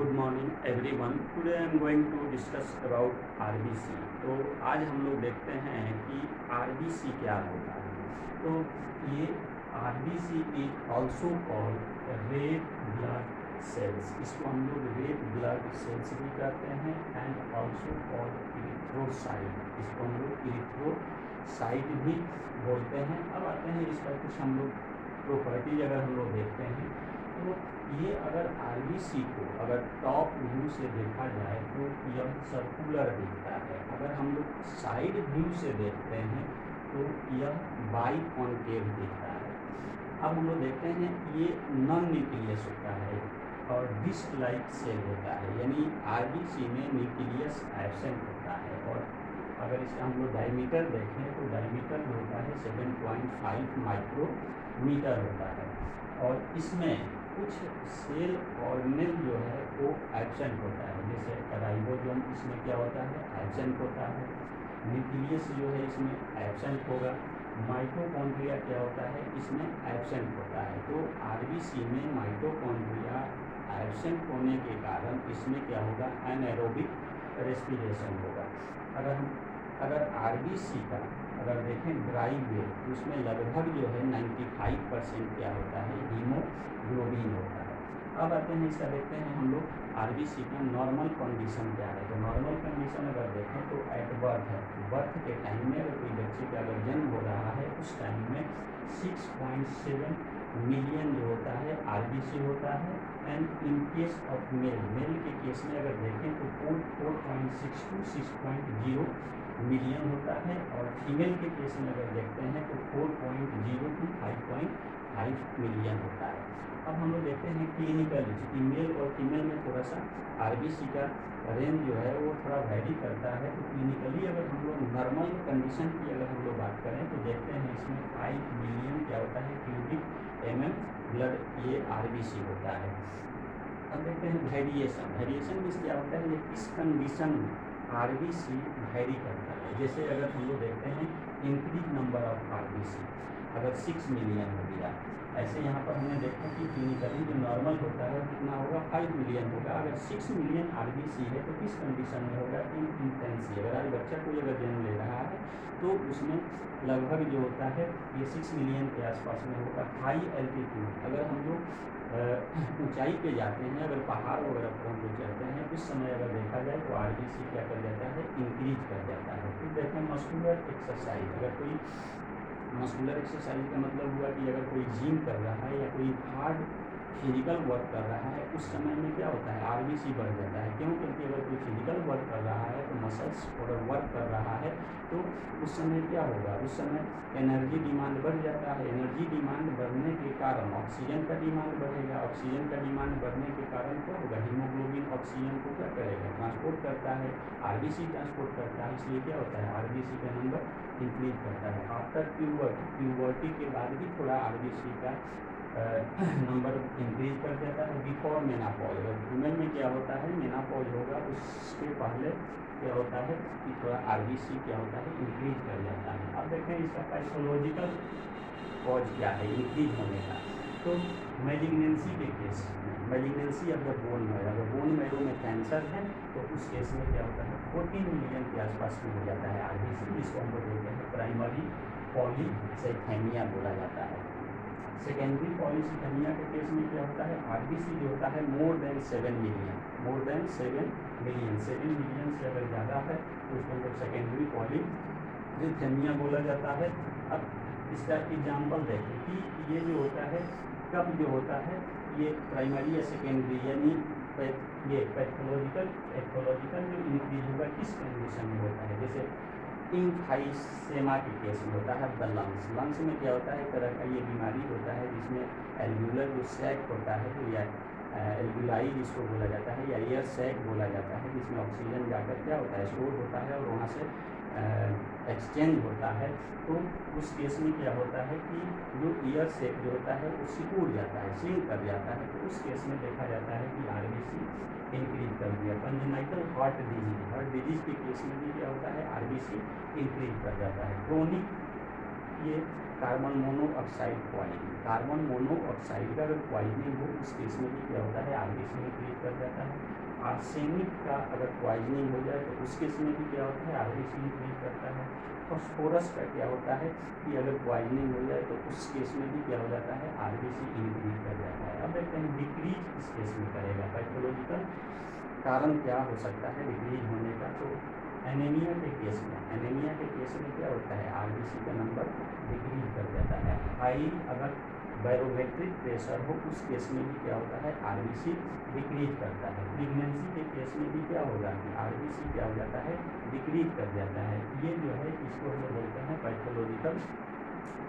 Good morning everyone. Today I am going to discuss about RBC. तो आज हम लोग देखते हैं कि आरबीसी क्या होता है। तो ये RBC is also called red blood cells. इसको हम लोग रेड ब्लड सेल्स भी कहते हैं एंड ऑल्सो कॉल्ड इरिथ्रोसाइट। इसको हम लोग इरिथ्रोसाइट भी बोलते हैं। अब आते हैं इसका कुछ हम लोग प्रॉपर्टीज अगर हम लोग देखते हैं तो ये अगर आरबीसी को अगर टॉप व्यू से देखा जाए तो यह सर्कुलर दिखता है। अगर हम लोग साइड व्यू से देखते हैं तो यह बाइकॉन्केव दिखता है। अब हम लोग देखते हैं ये नॉन न्यूक्लियस होता है और डिस्क लाइक सेल होता है, यानी आरबीसी में न्यूक्लियस एब्सेंट होता है। और अगर इसका हम लोग डायमीटर देखें तो डायमीटर जो होता है 7.5 माइक्रोमीटर होता है। और इसमें कुछ सेल ऑर्गेनेल जो है वो एब्सेंट होता है, जैसे राइबोसोम इसमें क्या होता है, एब्सेंट होता है। न्यूक्लियस जो है इसमें एब्सेंट होगा। माइटोकॉन्ड्रिया क्या होता है, इसमें एब्सेंट होता है। तो आरबीसी में माइटोकॉन्ड्रिया एब्सेंट होने के कारण इसमें क्या होगा, एनाएरोबिक रेस्पिरेशन होगा। अगर आरबीसी का अगर देखें ड्राई वेट तो उसमें लगभग जो है 95% क्या होता है, हीमोग्लोबिन होता है। अब आते हैं इसका देखते हैं हम लोग आरबीसी का नॉर्मल कंडीशन क्या है। तो नॉर्मल कंडीशन अगर देखें तो एट बर्थ है, बर्थ के टाइम में अगर कोई बच्चे का अगर जन्म हो रहा है उस टाइम में 6.7 मिलियन जो होता है आरबीसी होता है। And in case of male के केस में अगर देखें तो 4.6 to 6.0 मिलियन होता है। और फीमेल के केस में अगर देखते हैं तो 4.0 to 5.5 मिलियन होता है। अब हम लोग देखते हैं क्लिनिकल, मेल और फीमेल में थोड़ा सा आरबीसी का रेंज जो है वो थोड़ा वैरी करता है। तो क्लिनिकली अगर हम लोग नॉर्मल कंडीशन की अगर हम लोग बात करें तो देखते हैं इसमें 5 मिलियन क्या होता है, क्यूबिक एमएम ब्लड ये आरबीसी होता है। अब देखते हैं वेरिएशन मीन्स क्या होता है, ये किस कंडीशन आरबीसी वेरी करता है। जैसे अगर हम लोग देखते हैं इंक्रीज नंबर ऑफ आरबीसी अगर 6 मिलियन हो गया, ऐसे यहाँ पर हमने देखा कि क्लिनिकली जो नॉर्मल होता है कितना होगा, 5 मिलियन होगा। अगर 6 मिलियन आरबीसी है तो किस कंडीशन में होगा, इन इंटेंसी। अगर आज बच्चा कोई अगर जन्म ले रहा है तो उसमें लगभग जो होता है ये 6 मिलियन के आसपास में होगा। हाई एल्टीट्यूड अगर हम लोग ऊंचाई पे जाते हैं, अगर पहाड़ वगैरह पर हम लोग चढ़ते हैं उस समय अगर देखा जाए तो आरबीसी क्या कर जाता है, इंक्रीज कर जाता है। फिर देखें मस्कुलर एक्सरसाइज, अगर कोई मस्कुलर एक्सरसाइज का मतलब हुआ कि अगर कोई जिम कर रहा है या कोई हार्ड फिजिकल वर्क कर रहा है उस समय में क्या होता है, आरबीसी बढ़ जाता है। क्यों, क्योंकि अगर कोई फिजिकल वर्क कर रहा है तो मसल्स अगर वर्क कर रहा है तो उस समय क्या होगा, उस समय एनर्जी डिमांड बढ़ जाता है। एनर्जी डिमांड बढ़ने के कारण ऑक्सीजन का डिमांड बढ़ेगा। ऑक्सीजन का डिमांड बढ़ने के कारण क्या होगा, हीमोग्लोबिन ऑक्सीजन को क्या करेगा, ट्रांसपोर्ट करता है, आरबीसी ट्रांसपोर्ट करता है। इसलिए क्या होता है, आरबीसी का नंबर इंक्रीज करता है। आफ्टर प्यूबर्टी के बाद भी थोड़ा आरबीसी का नंबर इंक्रीज कर जाता है। बिफोर मेनापॉज, और वुमेन में क्या होता है, मेनापॉज होगा उसके पहले क्या होता है कि थोड़ा आरबीसी क्या होता है, इंक्रीज कर जाता है। अब देखें इसका पैथोलॉजिकल कॉज क्या है इंक्रीज होने का। तो मैलिग्नेंसी के केस में, malignancy of the bone marrow, अगर बोन मैरो में कैंसर है तो उस केस में क्या होता है 14 मिलियन के आसपास में हो जाता है आरबीसी, जिसको हम लोग बोलते हैं प्राइमरी पॉलीसाइथेमिया बोला जाता है। सेकेंडरी पॉलीसाइथेमिया के केस में क्या होता है, आरबीसी जो होता है more than 7 million, more than 7 million, 7 million से अगर ज़्यादा है तो उसको हम लोग सेकेंडरी पॉलीसाइथेमिया बोला जाता है। अब इसका एग्जाम्पल देखें कि ये जो होता है कब जो होता है, ये प्राइमरी या सेकेंडरी यानी ये पैथोलॉजिकल जो इंक्रीज होगा किस कंडीशन में होता है। जैसे इम्फाइसेमा के केस में होता है द लंग्स में क्या होता है, एक तरह का ये बीमारी होता है जिसमें एल्वुलर जो सैक होता है तो या एल्वुलाई जिसको बोला जाता है या एयर सैक बोला जाता है, जिसमें ऑक्सीजन जाकर क्या होता है, स्टोर होता है और वहाँ से एक्सचेंज होता है। तो उस केस में क्या होता है कि जो एयर सैक जो होता है वो सिकुड़ जाता है, श्रिंक कर जाता है। तो उस केस में देखा जाता है कि आरबीसी इंक्रीज कर दिया। कंजेनाइटल हार्ट डिजीज के केस में भी क्या होता है, आरबीसी इंक्रीज कर जाता है। क्रोनिक ये carbon monoxide poisoning, carbon monoxide का अगर पॉइजनिंग हो उस केस में भी क्या होता है, आरबीसी इंक्रीज कर जाता है। आर्सेनिक का अगर पॉइजनिंग हो जाए तो उस केस में भी क्या होता है, आरबीसी इंक्रीज करता है। फॉस्फोरस का क्या होता है कि अगर पॉइजनिंग हो जाए तो उस केस में भी क्या हो जाता है, आरबीसी इंक्रीज कर जाता है। अब देखते हैं डिक्रीज इस केस में करेगा पैथोलॉजिकल कारण क्या हो सकता है डिक्रीज होने का। तो एनीमिया के केस में, एनीमिया के केस में क्या होता है, आरबीसी का नंबर डिक्रीज कर जाता है। हाई अगर बैरोमेट्रिक प्रेशर हो उस केस में भी क्या होता है, आरबीसी डिक्रीज करता है। प्रेगनेंसी के केस में भी क्या होगा कि आरबीसी क्या हो जाता है, डिक्रीज कर जाता है। ये जो है इसको हम लोग बोलते हैं पैथोलॉजिकल,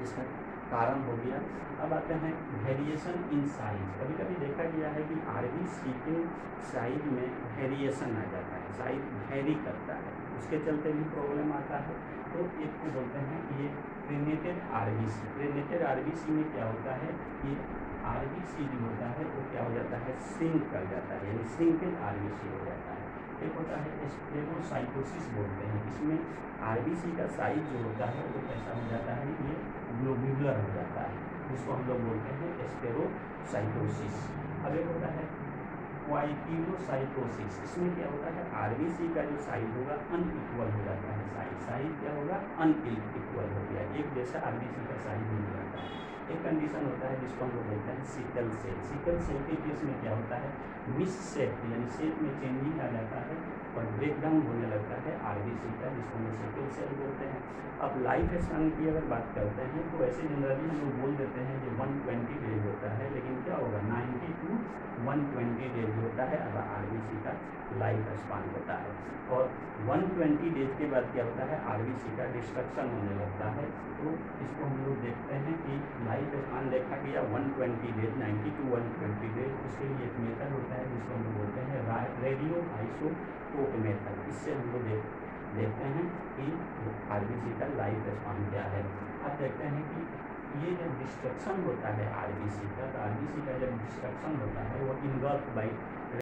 इसका कारण हो गया। अब आते हैं वेरिएशन इन साइज। कभी कभी देखा गया है कि आरबीसी के साइज में वेरिएशन आ जाता है, साइज वेरी करता है, उसके चलते भी प्रॉब्लम आता है। तो एक को बोलते हैं ये प्रेनेटेड आरबीसी। प्रेनेटेड आरबीसी में क्या होता है कि आरबीसी जो होता है वो क्या हो जाता है, श्रिंक कर जाता है, यानी श्रिंकेज आरबीसी हो जाता है। एक होता है स्टेरोसाइटोसिस बोलते हैं, इसमें आरबीसी का साइज जो होता है वो कैसा हो जाता है, ये ग्लोब्यूलर हो जाता है, जिसको हम लोग बोलते हैं स्टेरोसाइटोसिस। अब एक होता है क्वाइटिलोसाइटोसिस, इसमें क्या होता है, आरबीसी का जो साइज होगा अनइक्वल हो जाता है, साइज क्या होगा, अनइक्वल हो गया, एक जैसा आरबीसी का साइज नहीं जाता है। एक कंडीशन होता है जिसको हम लोग बोलते हैं सिकल सेल। सिकल सेल के केस में क्या होता है, मिस शेप यानी शेप में चेंजिंग आ जाता है और ब्रेकडाउन होने लगता है आरबीसी का, जिसको हम सिकल सेल बोलते हैं। अब लाइफ स्पैन की अगर बात करते हैं तो ऐसे जनरली हम लोग बोल देते हैं कि 120 डेज होता है, लेकिन क्या होगा 90 to 120 डेज होता है अब आरबीसी का लाइफ स्पैन होता है। और 120 डेज के बाद क्या होता है, आरबीसी का डिस्ट्रक्शन होने लगता है। तो इसको हम लोग देखते हैं कि लाइफ स्पैन देखा गया 120 डेज, 90 to 120 डेज। उसके लिए एक मेथड होता है जिसको हम लोग बोलते हैं रेडियो आइसोटोप मेथड। इससे हम लोग देखते हैं कि आरबीसी का लाइफ स्पैन क्या है। अब देखते हैं कि ये जब डिस्ट्रक्शन होता है आरबीसी का, तो आरबीसी का जब डिस्ट्रक्शन होता है वो इन्गल्फ बाई